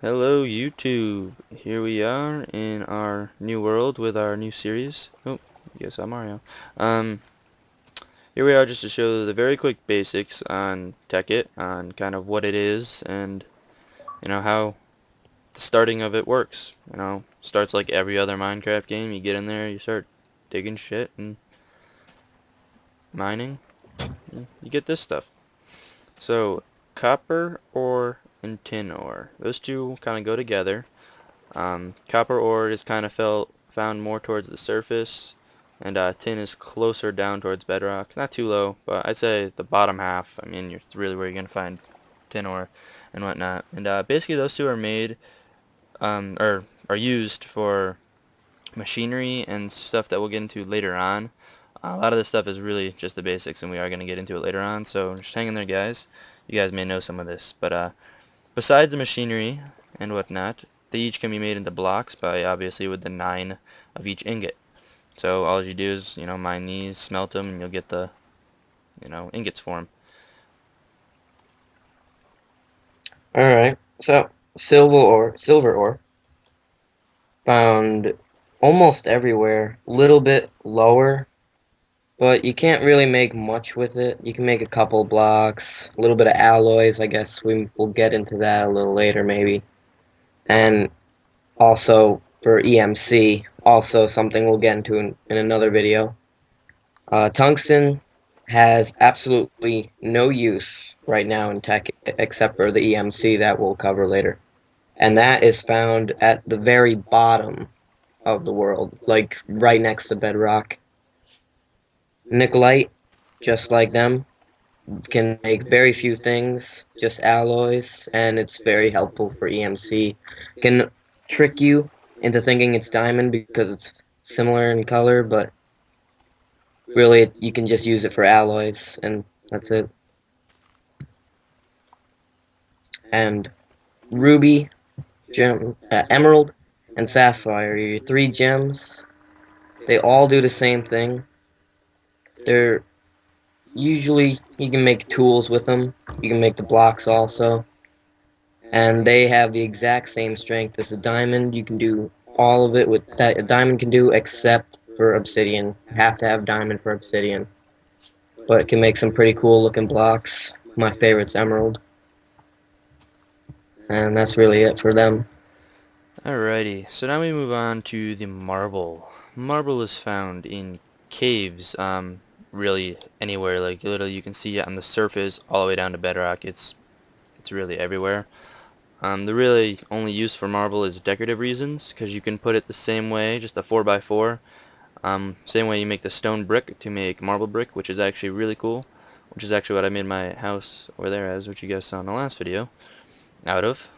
Hello YouTube. Here we are in our new world with our new series. Oh, yes, I'm Mario. Um, Here we are just to show the very quick basics on Tekkit, on kind of what it is and how the starting of it works. Starts like every other Minecraft game. You get in there, you start digging shit and mining. And you get this stuff. So, copper ore and tin ore. Those two kind of go together. Copper ore is kind of found more towards the surface, and tin is closer down towards bedrock. Not too low, but I'd say the bottom half. I mean, it's really where you're gonna find tin ore and whatnot. And basically, those two are made, or are used for machinery and stuff that we'll get into later on. A lot of this stuff is really just the basics, and we are gonna get into it later on. So just hang in there, guys. You guys may know some of this, but besides the machinery and whatnot, they each can be made into blocks by obviously with the 9 of each ingot. So all you do is, mine these, smelt them, and you'll get the, ingots for them. Alright, so silver ore found almost everywhere, little bit lower, but you can't really make much with it. You can make a couple blocks, a little bit of alloys, I guess we'll get into that a little later maybe. And also for EMC, also something we'll get into in another video. Tungsten has absolutely no use right now in tech except for the EMC that we'll cover later. And that is found at the very bottom of the world, like right next to bedrock. Nicolite, just like them, can make very few things, just alloys, and it's very helpful for EMC. Can trick you into thinking it's diamond because it's similar in color, but really you can just use it for alloys, and that's it. And ruby, emerald, and sapphire are your three gems. They all do the same thing. They're usually you can make tools with them. You can make the blocks also. And they have the exact same strength as a diamond. You can do all of it with that a diamond can do except for obsidian. You have to have diamond for obsidian. But it can make some pretty cool looking blocks. My favorite's emerald. And that's really it for them. Alrighty, so now we move on to the marble. Marble is found in caves, really anywhere. Like literally, you can see it on the surface all the way down to bedrock. It's really everywhere. The really only use for marble is decorative reasons, because you can put it the same way, just a 4x4. Same way you make the stone brick to make marble brick, which is actually really cool. Which is actually what I made my house over there as, which you guys saw in the last video, out of.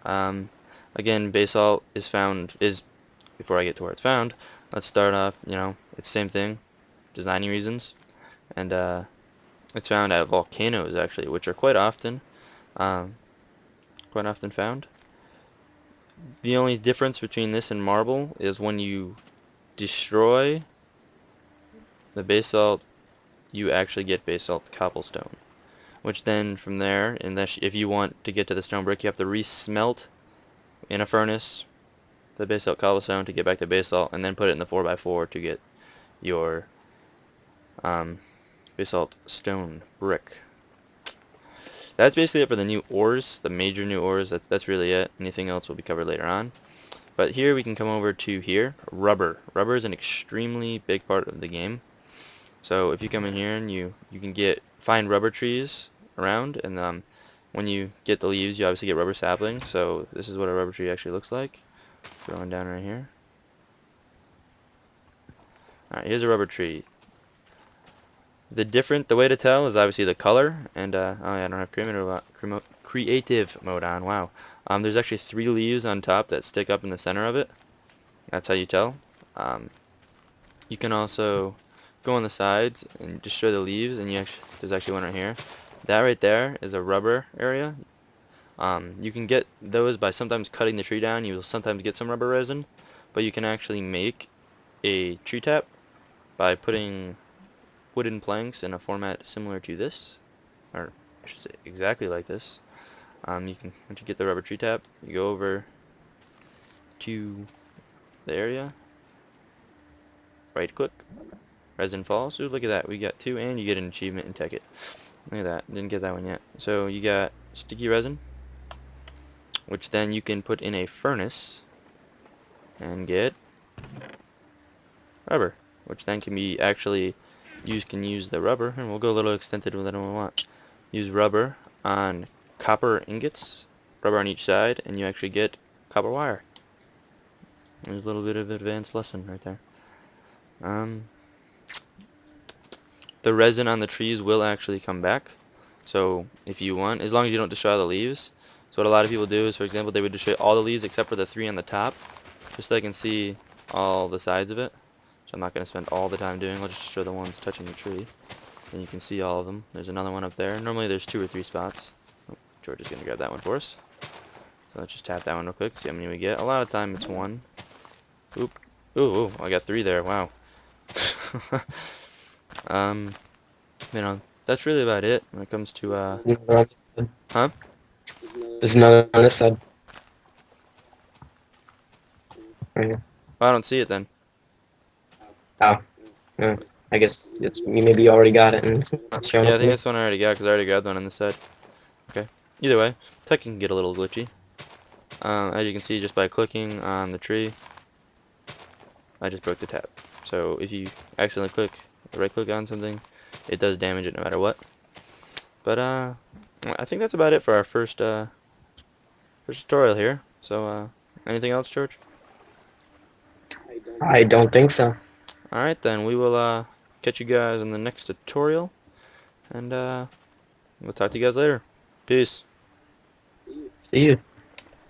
Um, Again, basalt before I get to where it's found, let's start off, it's the same thing, designing reasons. And it's found at volcanoes, actually, which are um, quite often found. The only difference between this and marble is when you destroy the basalt, you actually get basalt cobblestone. Which then from there, unless if you want to get to the stone brick, you have to re-smelt in a furnace the basalt cobblestone to get back to basalt, and then put it in the 4x4 to get your um, basalt stone brick. That's basically it for the new ores, the major new ores. That's really it. Anything else will be covered later on. But here we can come over to here, rubber. Rubber is an extremely big part of the game. So if you come in here and you can find rubber trees around, and when you get the leaves, you obviously get rubber saplings. So this is what a rubber tree actually looks like. Throwing down right here. All right, here's a rubber tree. The way to tell is obviously the color, and oh yeah, I don't have creative mode on. Wow. There's actually 3 leaves on top that stick up in the center of it. That's how you tell. Um, you can also go on the sides and just show the leaves, and there's actually one right here. That right there is a rubber area. You can get those by sometimes cutting the tree down. You will sometimes get some rubber resin, but you can actually make a tree tap by putting wooden planks in a format similar to this, or I should say exactly like this. You can, once you get the rubber tree tap, you go over to the area, right click, resin falls. Ooh, look at that, we got 2, and you get an achievement in Tekkit. Look at that, didn't get that one yet. So you got sticky resin, which then you can put in a furnace and get rubber, which then can be actually use the rubber, and we'll go a little extended with it when we want. Use rubber on copper ingots, rubber on each side, and you actually get copper wire. There's a little bit of advanced lesson right there. Um, the resin on the trees will actually come back. So if you want, as long as you don't destroy the leaves. So what a lot of people do is, for example, they would destroy all the leaves except for the 3 on the top, just so they can see all the sides of it. Which I'm not going to spend all the time doing. I'll just show the ones touching the tree. And you can see all of them. There's another one up there. Normally there's 2 or 3 spots. Oh, George is going to grab that one for us. So let's just tap that one real quick, see how many we get. A lot of time it's 1. Oop. Ooh, I got 3 there. Wow. um, that's really about it when it comes to, huh? There's another on this side. Right here. Well, I don't see it then. Oh, yeah. I guess it's maybe you already got it and it's not showing Yeah, I up think here. that's one I already got because I already grabbed one on this side. Okay. Either way, Tekkit can get a little glitchy. As you can see, just by clicking on the tree, I just broke the tab. So if you accidentally right click on something, it does damage it no matter what. But I think that's about it for our first tutorial here. So anything else, George? I don't think so. Alright then, we will catch you guys in the next tutorial, and we'll talk to you guys later. Peace. See you.